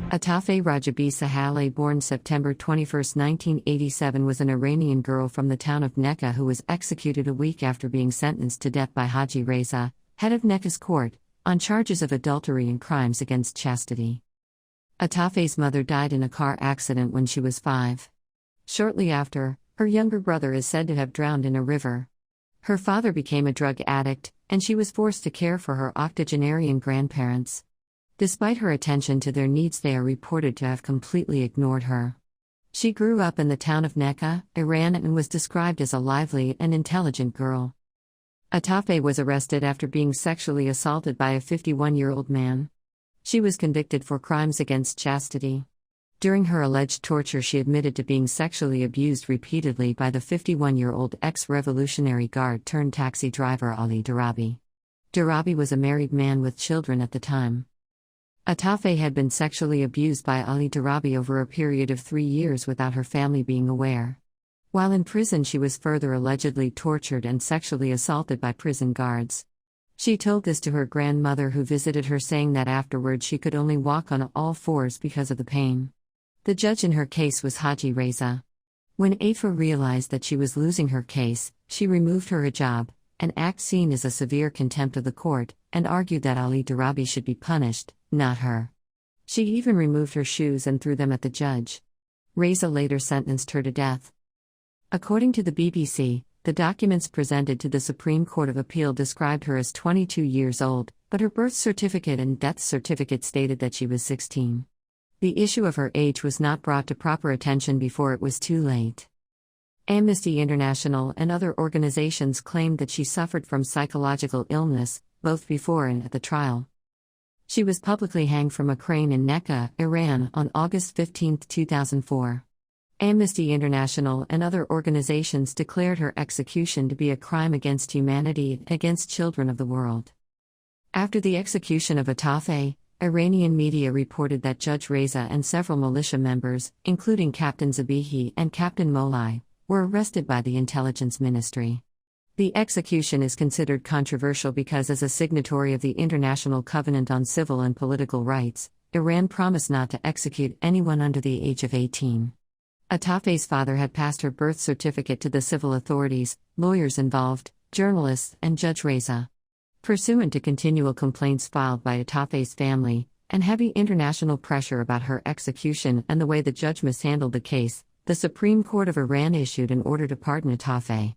Atefeh Sahaaleh, born September 21, 1987, was an Iranian girl from the town of Nekka who was executed a week after being sentenced to death by Haji Reza, head of Nekka's court, on charges of adultery and crimes against chastity. Atefeh's mother died in a car accident when she was 5. Shortly after, her younger brother is said to have drowned in a river. Her father became a drug addict, and she was forced to care for her octogenarian grandparents. Despite her attention to their needs, they are reported to have completely ignored her. She grew up in the town of Nekka, Iran, and was described as a lively and intelligent girl. Atefeh was arrested after being sexually assaulted by a 51-year-old man. She was convicted for crimes against chastity. During her alleged torture, she admitted to being sexually abused repeatedly by the 51-year-old ex-Revolutionary Guard turned taxi driver Ali Darabi. Darabi was a married man with children at the time. Atefeh had been sexually abused by Ali Darabi over a period of 3 years without her family being aware. While in prison, she was further allegedly tortured and sexually assaulted by prison guards. She told this to her grandmother, who visited her, saying that afterward she could only walk on all fours because of the pain. The judge in her case was Haji Reza. When Atefeh realized that she was losing her case, she removed her hijab, an act seen as a severe contempt of the court, and argued that Ali Darabi should be punished, not her. She even removed her shoes and threw them at the judge. Reza later sentenced her to death. According to the BBC, the documents presented to the Supreme Court of Appeal described her as 22 years old, but her birth certificate and death certificate stated that she was 16. The issue of her age was not brought to proper attention before it was too late. Amnesty International and other organizations claimed that she suffered from psychological illness, both before and at the trial. She was publicly hanged from a crane in Nekka, Iran, on August 15, 2004. Amnesty International and other organizations declared her execution to be a crime against humanity and against children of the world. After the execution of Atefeh, Iranian media reported that Judge Reza and several militia members, including Captain Zabihi and Captain Molai, were arrested by the Intelligence Ministry. The execution is considered controversial because, as a signatory of the International Covenant on Civil and Political Rights, Iran promised not to execute anyone under the age of 18. Atefeh's father had passed her birth certificate to the civil authorities, lawyers involved, journalists, and Judge Reza. Pursuant to continual complaints filed by Atefeh's family, and heavy international pressure about her execution and the way the judge mishandled the case, the Supreme Court of Iran issued an order to pardon Atefeh.